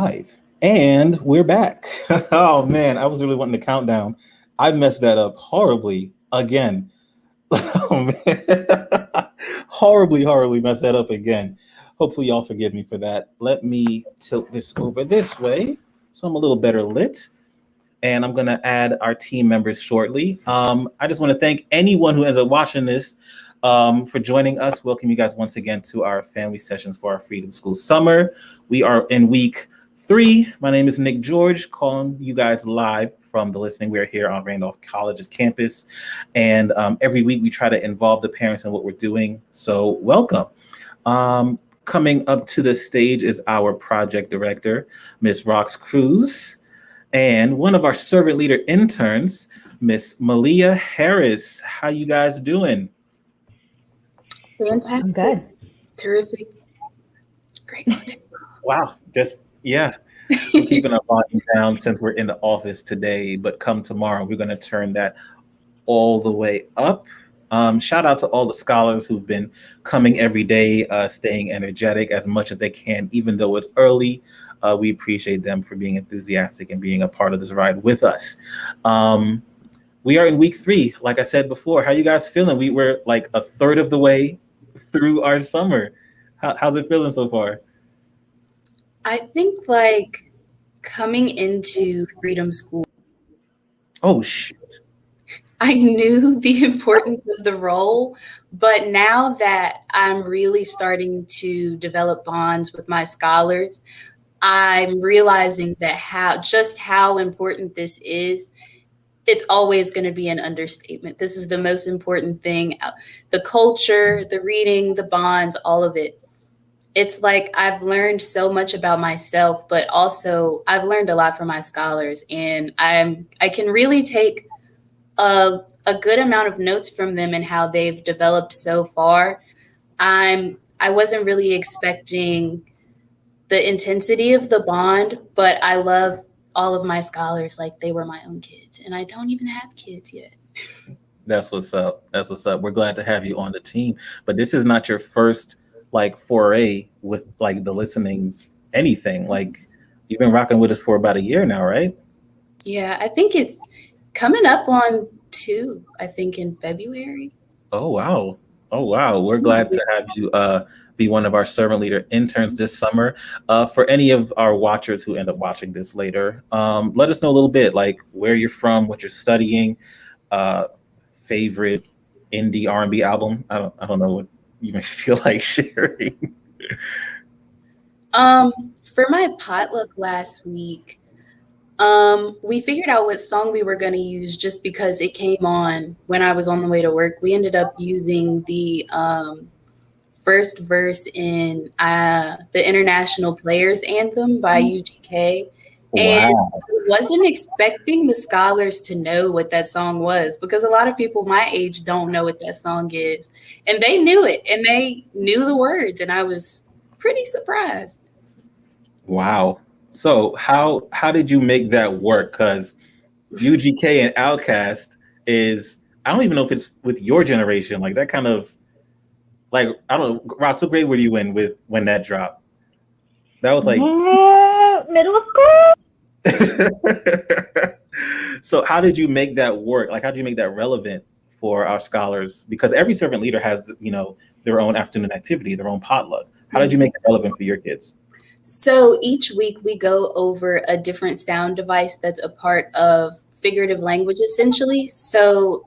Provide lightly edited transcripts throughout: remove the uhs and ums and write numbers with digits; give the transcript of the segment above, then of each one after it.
Live. And we're back. Oh man, I was really wanting to count down. I messed that up horribly again. Oh man. Horribly messed that up again. Hopefully y'all forgive me for that. Let me tilt this over this way so I'm a little better lit. And I'm gonna add our team members shortly. I just want to thank anyone who ends up watching this for joining us. Welcome you guys once again to our family sessions for our Freedom School Summer. We are in week 3. My name is Nick George, calling you guys live from the listening. We're here on Randolph College's campus, and every week we try to involve the parents in what we're doing. So welcome. Coming up to the stage is our project director, Miss Rox Cruz, and one of our servant leader interns, Miss Malia Harris. How you guys doing? Fantastic. I'm good. Terrific. Great. Wow. Yeah. We're keeping our volume down since we're in the office today, but come tomorrow, we're going to turn that all the way up. Shout out to all the scholars who've been coming every day, staying energetic as much as they can, even though it's early. We appreciate them for being enthusiastic and being a part of this ride with us. We are in week 3. Like I said before, how you guys feeling? We were like a third of the way through our summer. How's it feeling so far? I think like coming into Freedom School, Oh, shoot. I knew the importance of the role, but now that I'm really starting to develop bonds with my scholars, I'm realizing that how important this is. It's always going to be an understatement. This is the most important thing. The culture, the reading, the bonds, all of it. It's like I've learned so much about myself, but also I've learned a lot from my scholars, and I can really take a good amount of notes from them and how they've developed so far. I wasn't really expecting the intensity of the bond, but I love all of my scholars like they were my own kids, and I don't even have kids yet. That's what's up. That's what's up. We're glad to have you on the team. But this is not your first like foray with like the listenings, anything. Like you've been rocking with us for about a year now, right? Yeah, I think it's coming up on 2, I think in February. Oh wow. Oh wow. We're glad to have you be one of our servant leader interns this summer. For any of our watchers who end up watching this later, let us know a little bit like where you're from, what you're studying, favorite indie R&B album. I don't know what you may feel like sharing. For my potluck last week, we figured out what song we were going to use just because it came on when I was on the way to work. We ended up using the first verse in the International Players Anthem by UGK. And Wow. I wasn't expecting the scholars to know what that song was, because a lot of people my age don't know what that song is. And they knew it, and they knew the words, and I was pretty surprised. Wow. So how did you make that work? Because UGK and Outkast is, I don't even know if it's with your generation. Like that kind of like, I don't know, Rox, what grade were you in with when that dropped? That was like Middle school? So how did you make that work? Like how did you make that relevant for our scholars? Because every servant leader has, their own afternoon activity, their own potluck. How did you make it relevant for your kids? So each week we go over a different sound device that's a part of figurative language, essentially. So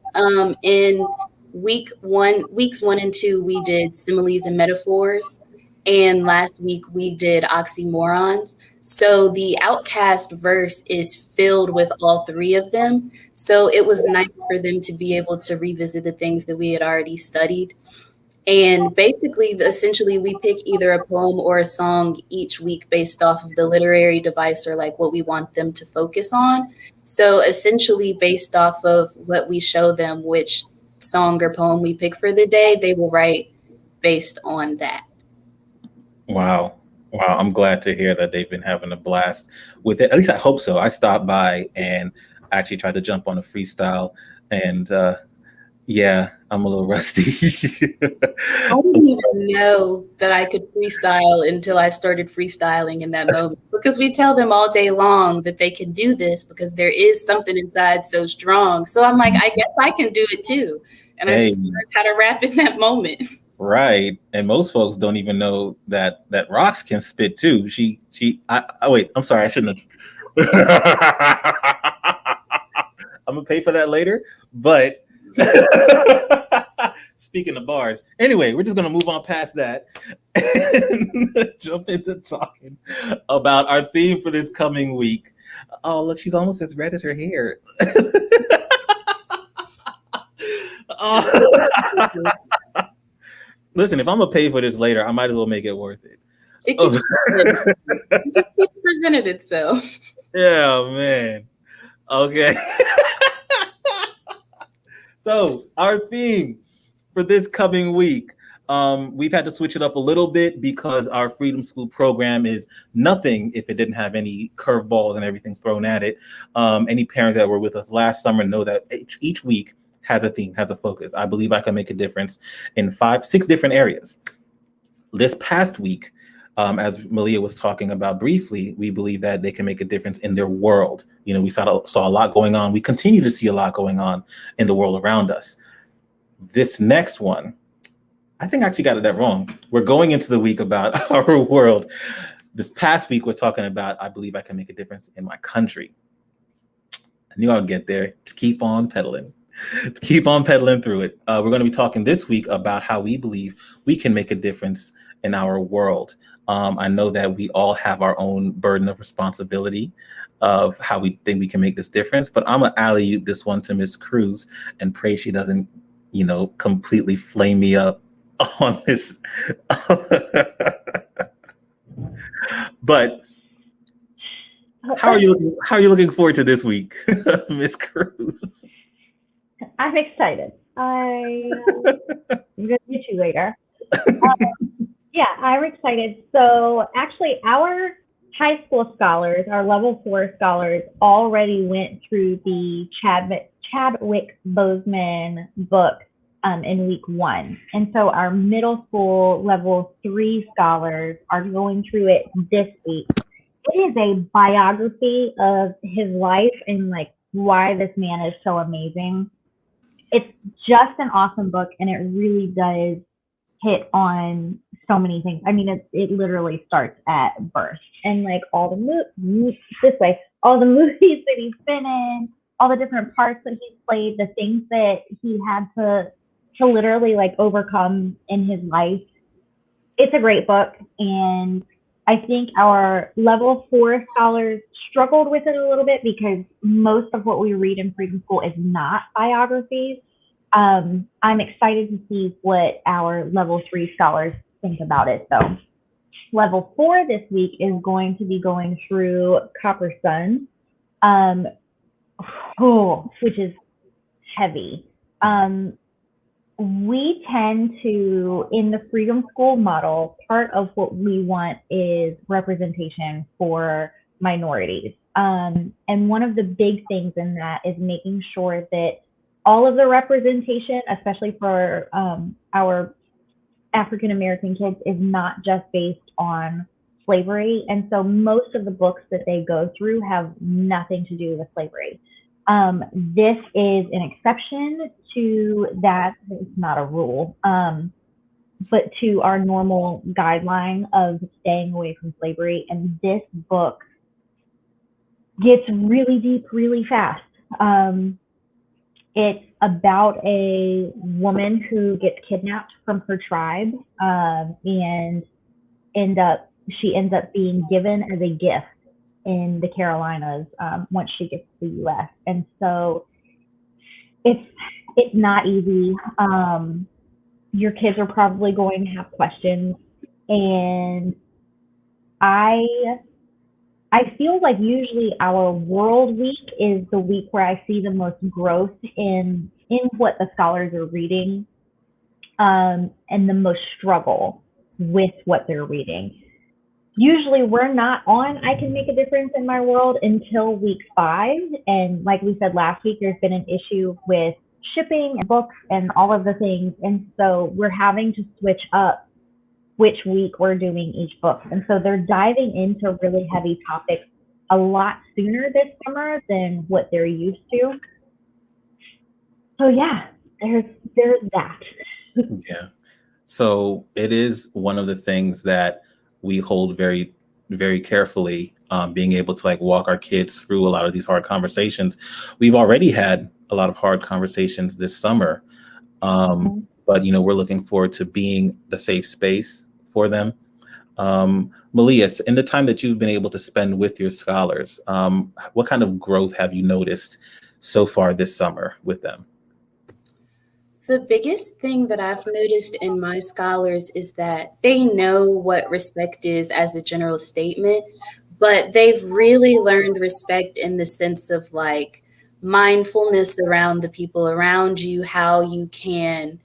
in weeks 1 and 2, we did similes and metaphors. And last week we did oxymorons. So the Outcast verse is filled with all 3 of them. So it was nice for them to be able to revisit the things that we had already studied. And basically, essentially, we pick either a poem or a song each week based off of the literary device or like what we want them to focus on. So essentially, based off of what we show them, which song or poem we pick for the day, they will write based on that. Wow. Wow. I'm glad to hear that they've been having a blast with it. At least I hope so. I stopped by and actually tried to jump on a freestyle, and Yeah, I'm a little rusty. I didn't even know that I could freestyle until I started freestyling in that moment, because we tell them all day long that they can do this because there is something inside so strong. So I'm like, I guess I can do it too. And I Hey, just learned how to rap in that moment. right. And most folks don't even know that Rox can spit too. I wait, I'm sorry, I shouldn't have. I'm gonna pay for that later, but speaking of bars, anyway, we're just gonna move on past that and jump into talking about our theme for this coming week. Oh, look, she's almost as red as her hair. Oh. Listen, if I'm gonna pay for this later, I might as well make it worth it. It Oh. just keeps presented itself. Yeah, man. Okay. So our theme for this coming week, we've had to switch it up a little bit because our Freedom School program is nothing if it didn't have any curveballs and everything thrown at it. Any parents that were with us last summer know that each week has a theme, has a focus. I believe I can make a difference in 5, 6 different areas. This past week, as Malia was talking about briefly, we believe that they can make a difference in their world. You know, we saw a lot going on. We continue to see a lot going on in the world around us. This next one, I think I actually got that wrong. We're going into the week about our world. This past week, we're talking about, I believe I can make a difference in my country. I knew I would get there. Just keep on pedaling. Keep on pedaling through it. We're going to be talking this week about how we believe we can make a difference in our world. I know that we all have our own burden of responsibility of how we think we can make this difference, but I'm going to alley this one to Miss Cruz and pray she doesn't, completely flame me up on this. But how are you looking forward to this week, Miss Cruz? I'm excited. I'm gonna get you later. Yeah, I'm excited. So actually, our high school scholars, our level 4 scholars, already went through the Chadwick Boseman book in week 1. And so our middle school level 3 scholars are going through it this week. It is a biography of his life and like why this man is so amazing. It's just an awesome book, and it really does hit on so many things. I mean, it literally starts at birth and like all the all the movies that he's been in, all the different parts that he's played, the things that he had to literally like overcome in his life. It's a great book, and I think our level 4 scholars struggled with it a little bit because most of what we read in Freedom School is not biographies. I'm excited to see what our level 3 scholars think about it. So level 4 this week is going to be going through Copper Sun, which is heavy. We tend to, in the Freedom School model, part of what we want is representation for minorities. And one of the big things in that is making sure that all of the representation, especially for our African American kids, is not just based on slavery. And so most of the books that they go through have nothing to do with slavery. This is an exception to that. It's not a rule, but to our normal guideline of staying away from slavery. And this book gets really deep really fast. It's about a woman who gets kidnapped from her tribe and she ends up being given as a gift in the Carolinas once she gets to the U.S. And so it's not easy. Your kids are probably going to have questions, and I feel like usually our World Week is the week where I see the most growth in what the scholars are reading, and the most struggle with what they're reading. Usually we're not on I Can Make a Difference in My World until week 5. And like we said last week, there's been an issue with shipping and books and all of the things. And so we're having to switch up which week we're doing each book. And so they're diving into really heavy topics a lot sooner this summer than what they're used to. So yeah, there's that. Yeah. So it is one of the things that we hold very, very carefully, being able to like walk our kids through a lot of these hard conversations. We've already had a lot of hard conversations this summer, but we're looking forward to being the safe space for them. Malia, in the time that you've been able to spend with your scholars, what kind of growth have you noticed so far this summer with them? The biggest thing that I've noticed in my scholars is that they know what respect is as a general statement, but they've really learned respect in the sense of like mindfulness around the people around you, how you can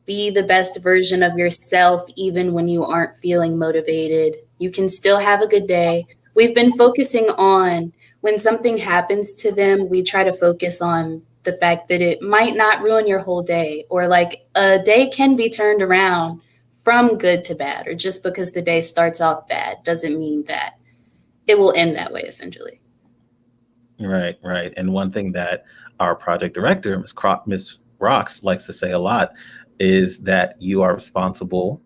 be the best version of yourself even when you aren't feeling motivated. You can still have a good day. We've been focusing on when something happens to them, we try to focus on the fact that it might not ruin your whole day, or like a day can be turned around from good to bad, or just because the day starts off bad doesn't mean that it will end that way, essentially. Right. And one thing that our project director, Ms. Rocks, likes to say a lot is that you are responsible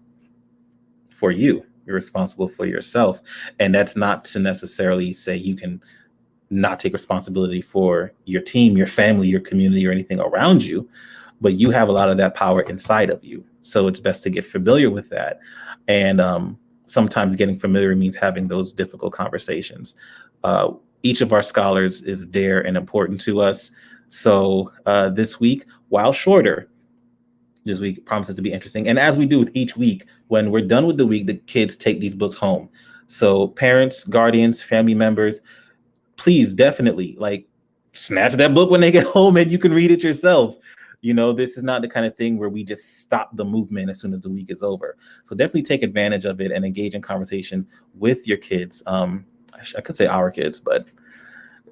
for you. You're responsible for yourself. And that's not to necessarily say you can not take responsibility for your team, your family, your community, or anything around you, but you have a lot of that power inside of you. So it's best to get familiar with that. And sometimes getting familiar means having those difficult conversations. Each of our scholars is dear and important to us. So this week, while shorter, this week promises to be interesting. And as we do with each week, when we're done with the week, the kids take these books home. So parents, guardians, family members, please definitely like snatch that book when they get home and you can read it yourself. This is not the kind of thing where we just stop the movement as soon as the week is over. So definitely take advantage of it and engage in conversation with your kids. I could say our kids, but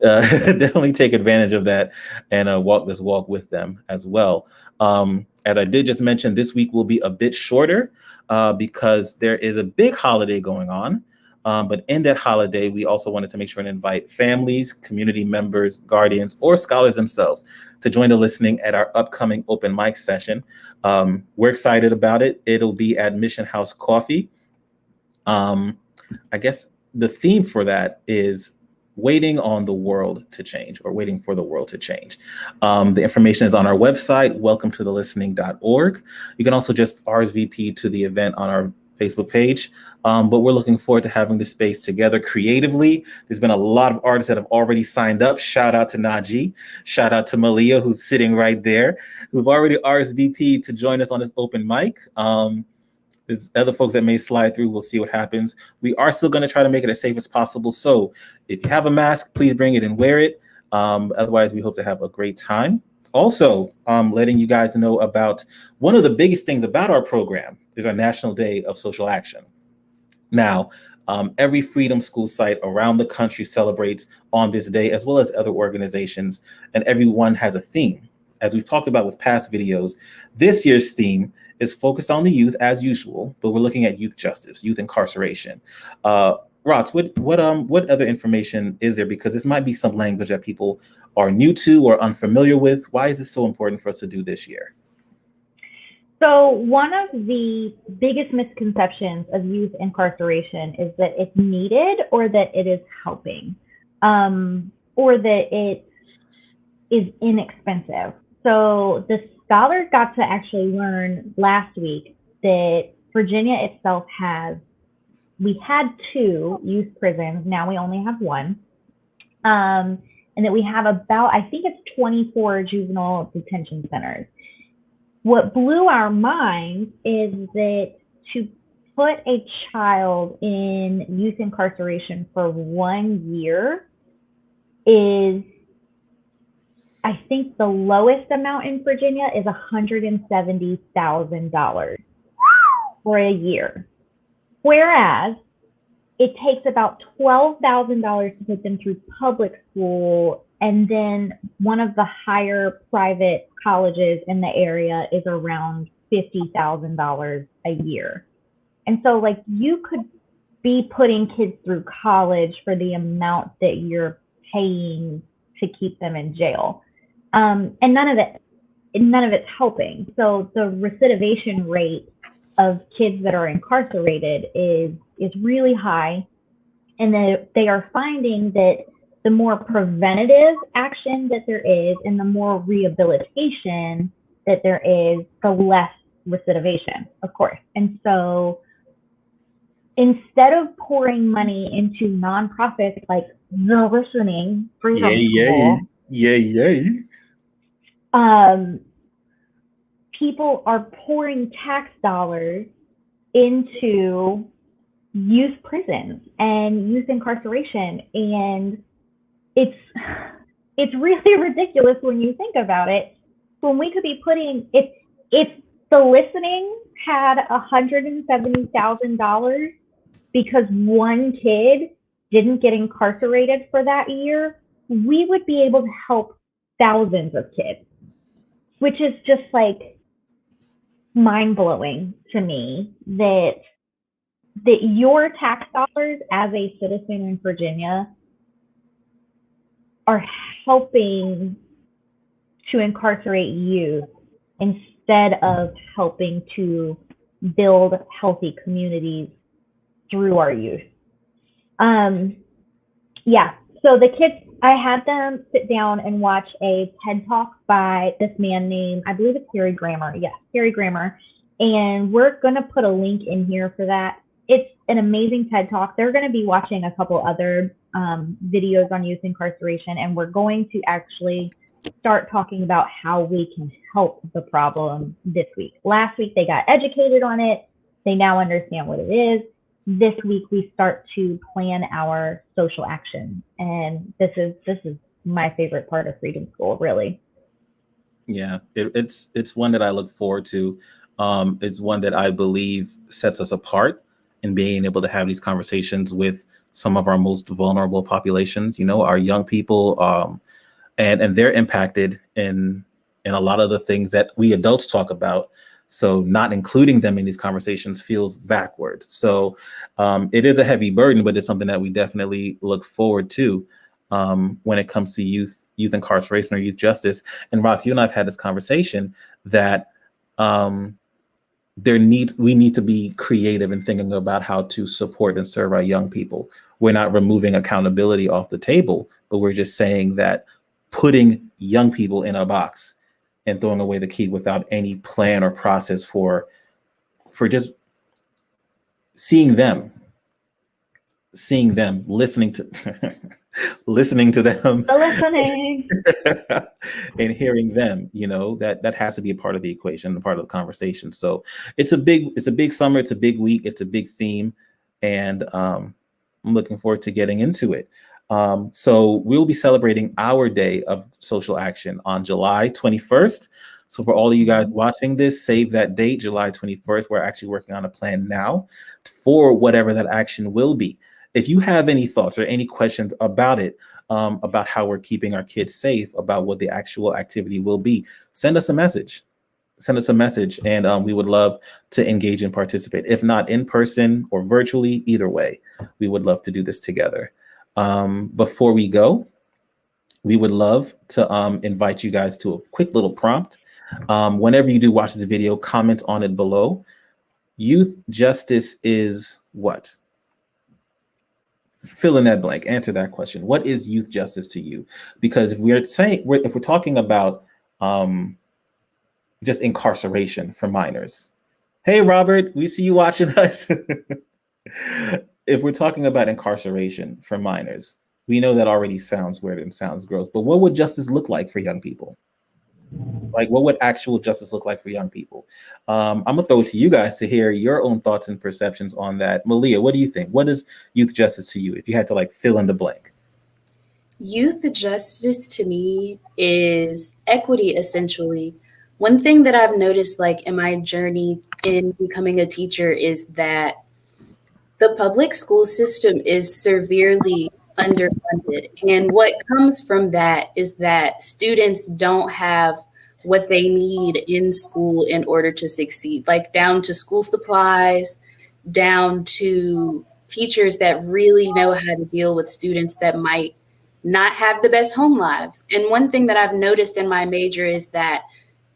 definitely take advantage of that and walk this walk with them as well. As I did just mention, this week will be a bit shorter because there is a big holiday going on. But in that holiday, we also wanted to make sure and invite families, community members, guardians, or scholars themselves to join the listening at our upcoming open mic session. We're excited about it. It'll be at Mission House Coffee. I guess the theme for that is waiting on the world to change, or waiting for the world to change. The information is on our website, welcometothelistening.org. You can also just RSVP to the event on our Facebook page. But we're looking forward to having this space together creatively. There's been a lot of artists that have already signed up. Shout out to Najee. Shout out to Malia, who's sitting right there, who've already RSVP'd to join us on this open mic. There's other folks that may slide through. We'll see what happens. We are still going to try to make it as safe as possible. So if you have a mask, please bring it and wear it. Otherwise, we hope to have a great time. Also, letting you guys know about one of the biggest things about our program is our National Day of Social Action. Now, every Freedom School site around the country celebrates on this day, as well as other organizations, and everyone has a theme. As we've talked about with past videos, this year's theme is focused on the youth as usual, but we're looking at youth justice, youth incarceration. Rox, what other information is there? Because this might be some language that people are new to or unfamiliar with. Why is this so important for us to do this year? So one of the biggest misconceptions of youth incarceration is that it's needed, or that it is helping, or that it is inexpensive. So the scholars got to actually learn last week that Virginia itself we had 2 youth prisons, now we only have 1. And that we have about, I think it's 24 juvenile detention centers. What blew our minds is that to put a child in youth incarceration for 1 year is, I think the lowest amount in Virginia is $170,000 for a year. Whereas it takes about $12,000 to put them through public school And then one of the higher private colleges in the area is around $50,000 a year. And so like you could be putting kids through college for the amount that you're paying to keep them in jail. And none of it's helping. So the recidivation rate of kids that are incarcerated is really high. And they are finding that the more preventative action that there is and the more rehabilitation that there is, the less recidivation, of course. And so instead of pouring money into nonprofits like The Listening Freedom School, people are pouring tax dollars into youth prisons and youth incarceration, and it's really ridiculous when you think about it. When we could be putting, if The Listening had $170,000 because one kid didn't get incarcerated for that year, we would be able to help thousands of kids, which is just like mind-blowing to me that your tax dollars as a citizen in Virginia are helping to incarcerate youth instead of helping to build healthy communities through our youth. Yeah, so the kids, I had them sit down and watch a TED Talk by this man named, I believe it's Harry Grammer. Yes, Harry Grammer. And we're going to put a link in here for that. It's an amazing TED Talk. They're going to be watching a couple other videos on youth incarceration, and we're going to actually start talking about how we can help the problem this week. Last week, they got educated on it. They now understand what it is. This week, we start to plan our social action. And this is my favorite part of Freedom School, really. Yeah, it's one that I look forward to. It's one that I believe sets us apart in being able to have these conversations with some of our most vulnerable populations, our young people, and they're impacted in a lot of the things that we adults talk about. So not including them in these conversations feels backwards. So it is a heavy burden, but it's something that we definitely look forward to when it comes to youth incarceration or youth justice. And Rox, you and I have had this conversation that we need to be creative in thinking about how to support and serve our young people. We're not removing accountability off the table, but we're just saying that putting young people in a box and throwing away the key without any plan or process for just seeing them, listening to them, and hearing them, that has to be a part of the equation, a part of the conversation. So it's a big summer, it's a big week, it's a big theme, and I'm looking forward to getting into it. So we'll be celebrating our day of social action on July 21st. So for all of you guys watching this, save that date, July 21st. We're actually working on a plan now for whatever that action will be. If you have any thoughts or any questions about it, about how we're keeping our kids safe, about what the actual activity will be, send us a message. And we would love to engage and participate. If not in person or virtually, either way, we would love to do this together. Before we go, we would love to invite you guys to a quick little prompt. Whenever you do watch this video, comment on it below. Youth justice is what? Fill in that blank, answer that question. What is youth justice to you? Because if we're talking about just incarceration for minors. Hey, Robert, we see you watching us. If we're talking about incarceration for minors, we know that already sounds weird and sounds gross, but what would justice look like for young people? Like, what would actual justice look like for young people? I'm gonna throw it to you guys to hear your own thoughts and perceptions on that. Malia, what do you think? What is youth justice to you if you had to fill in the blank? Youth justice to me is equity, essentially. One thing that I've noticed in my journey in becoming a teacher is that the public school system is severely underfunded. And what comes from that is that students don't have what they need in school in order to succeed, like down to school supplies, down to teachers that really know how to deal with students that might not have the best home lives. And one thing that I've noticed in my major is that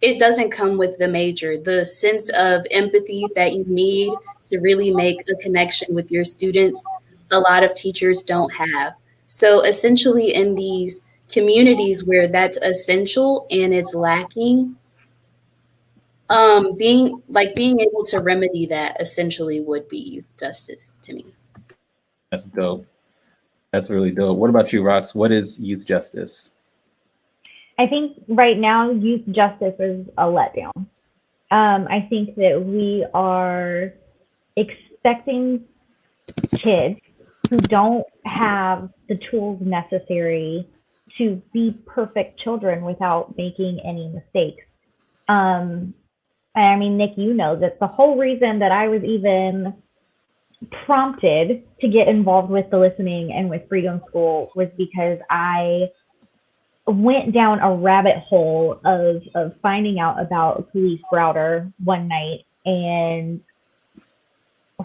it doesn't come with the major. The sense of empathy that you need to really make a connection with your students, a lot of teachers don't have. So essentially in these communities where that's essential and it's lacking, being able to remedy that essentially would be youth justice to me. That's dope. That's really dope. What about you, Rox? What is youth justice? I think right now youth justice is a letdown. I think that we are expecting kids who don't have the tools necessary to be perfect children without making any mistakes. I mean, Nick, you know that the whole reason that I was even prompted to get involved with the listening and with Freedom School was because I went down a rabbit hole of finding out about Kalief Browder one night. And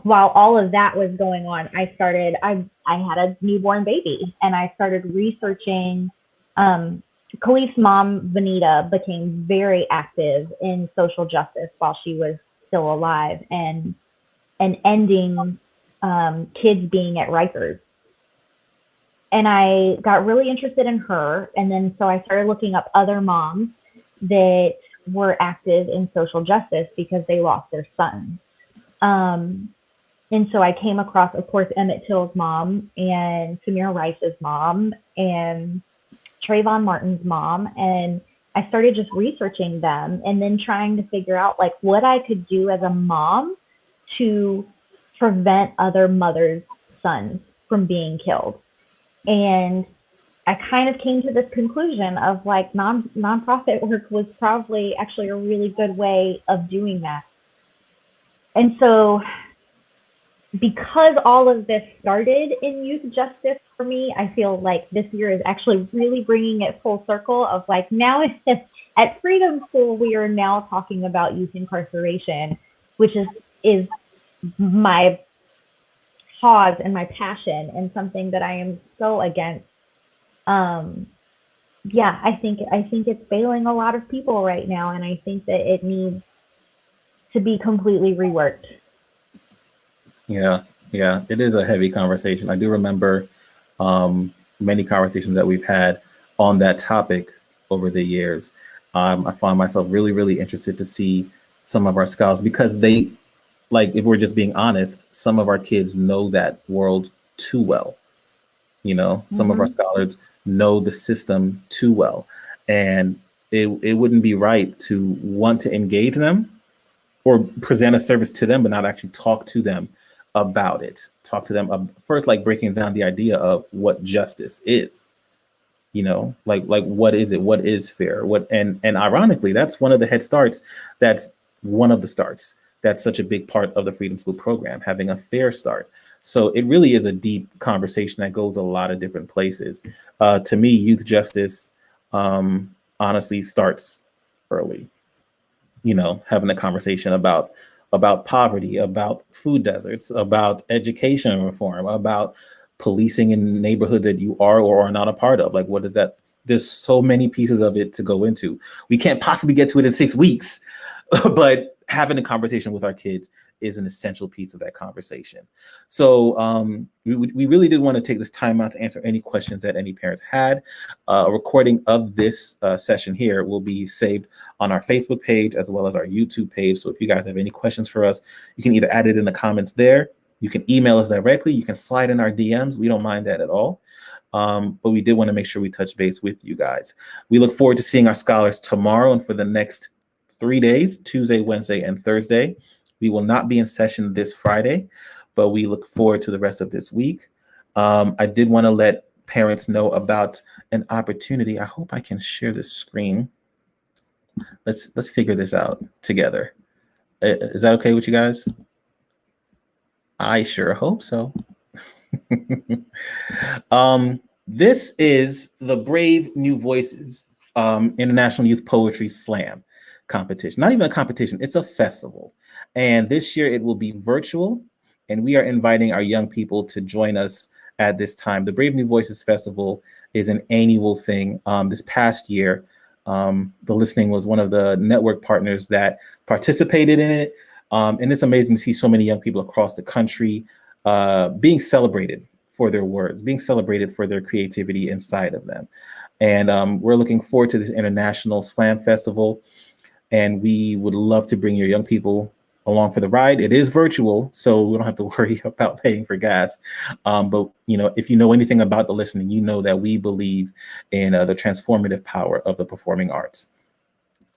while all of that was going on, I had a newborn baby and I started researching. Kalief's mom, Vanita, became very active in social justice while she was still alive and ending kids being at Rikers. And I got really interested in her. And then so I started looking up other moms that were active in social justice because they lost their sons. And so I came across, of course, Emmett Till's mom and Samira Rice's mom and Trayvon Martin's mom. And I started just researching them and then trying to figure out like what I could do as a mom to prevent other mothers' sons from being killed. And I kind of came to this conclusion of like nonprofit work was probably actually a really good way of doing that. And so because all of this started in youth justice for me, I feel like this year is actually really bringing it full circle of like now at Freedom School, we are now talking about youth incarceration, which is my cause and my passion and something that I am so against. Yeah, I think it's failing a lot of people right now, and I think that it needs to be completely reworked. Yeah, it is a heavy conversation. I do remember many conversations that we've had on that topic over the years. I find myself really, really interested to see some of our scholars because they, like, if we're just being honest, some of our kids know that world too well. You know, some of our scholars know the system too well. And it wouldn't be right to want to engage them or present a service to them, but not actually talk to them about it. Talk to them first, like breaking down the idea of what justice is. You know, like what is it? What is fair? And ironically, that's one of the head starts. That's one of the starts. That's such a big part of the Freedom School program, having a fair start. So it really is a deep conversation that goes a lot of different places. To me, youth justice honestly starts early. You know, having a conversation about poverty, about food deserts, about education reform, about policing in neighborhoods that you are or are not a part of. Like, what is that? There's so many pieces of it to go into. We can't possibly get to it in 6 weeks, but having a conversation with our kids is an essential piece of that conversation. So we really did want to take this time out to answer any questions that any parents had. A recording of this session here will be saved on our Facebook page as well as our YouTube page. So if you guys have any questions for us, you can either add it in the comments there. You can email us directly. You can slide in our DMs. We don't mind that at all. But we did want to make sure we touch base with you guys. We look forward to seeing our scholars tomorrow and for the next 3 days, Tuesday, Wednesday, and Thursday. We will not be in session this Friday, but we look forward to the rest of this week. I did want to let parents know about an opportunity. I hope I can share this screen. Let's figure this out together. Is that okay with you guys? I sure hope so. This is the Brave New Voices International Youth Poetry Slam competition. Not even a competition, it's a festival. And this year it will be virtual, and we are inviting our young people to join us at this time. The Brave New Voices Festival is an annual thing. This past year, The Listening was one of the network partners that participated in it. And it's amazing to see so many young people across the country being celebrated for their words, being celebrated for their creativity inside of them. And we're looking forward to this International Slam Festival. And we would love to bring your young people along for the ride. It is virtual, so we don't have to worry about paying for gas. But if you know anything about The Listening, you know that we believe in the transformative power of the performing arts.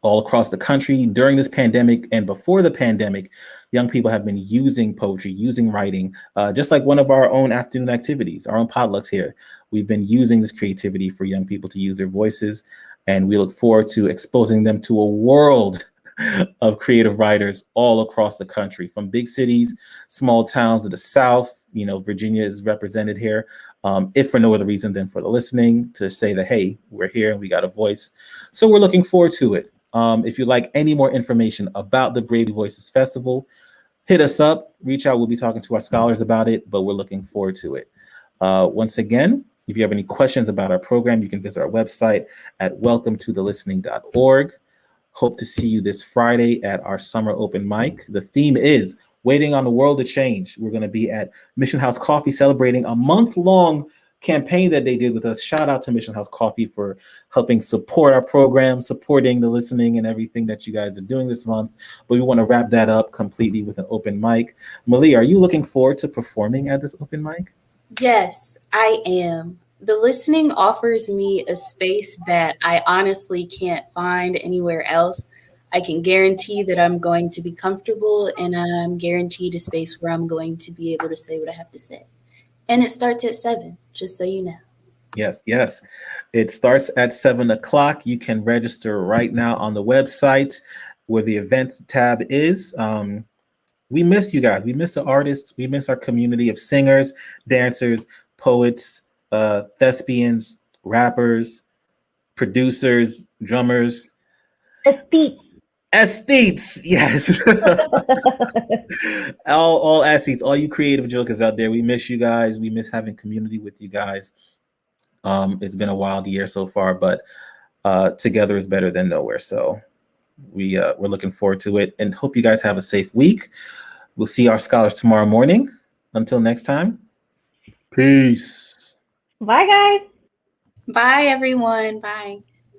All across the country during this pandemic and before the pandemic, young people have been using poetry, using writing, just like one of our own afternoon activities, our own potlucks here. We've been using this creativity for young people to use their voices, and we look forward to exposing them to a world of creative writers all across the country, from big cities, small towns of the South. Virginia is represented here, if for no other reason than for The Listening, to say that, hey, we're here and we got a voice. So we're looking forward to it. If you'd like any more information about the Brave New Voices Festival, hit us up, reach out. We'll be talking to our scholars about it, but we're looking forward to it. Once again, if you have any questions about our program, you can visit our website at welcometothelistening.org. Hope to see you this Friday at our summer open mic. The theme is Waiting on the World to Change. We're going to be at Mission House Coffee celebrating a month-long campaign that they did with us. Shout out to Mission House Coffee for helping support our program, supporting The Listening and everything that you guys are doing this month. But we want to wrap that up completely with an open mic. Malia, are you looking forward to performing at this open mic? Yes, I am. The Listening offers me a space that I honestly can't find anywhere else. I can guarantee that I'm going to be comfortable, and I'm guaranteed a space where I'm going to be able to say what I have to say. And it starts at 7, just so you know. Yes. It starts at 7 o'clock. You can register right now on the website where the events tab is. We miss you guys. We miss the artists. We miss our community of singers, dancers, poets, thespians, rappers, producers, drummers. Aesthetes, yes. all aesthetes, all you creative jokers out there. We miss you guys. We miss having community with you guys. It's been a wild year so far, but together is better than nowhere. So we're looking forward to it, and hope you guys have a safe week. We'll see our scholars tomorrow morning. Until next time, peace. Bye, guys. Bye, everyone. Bye.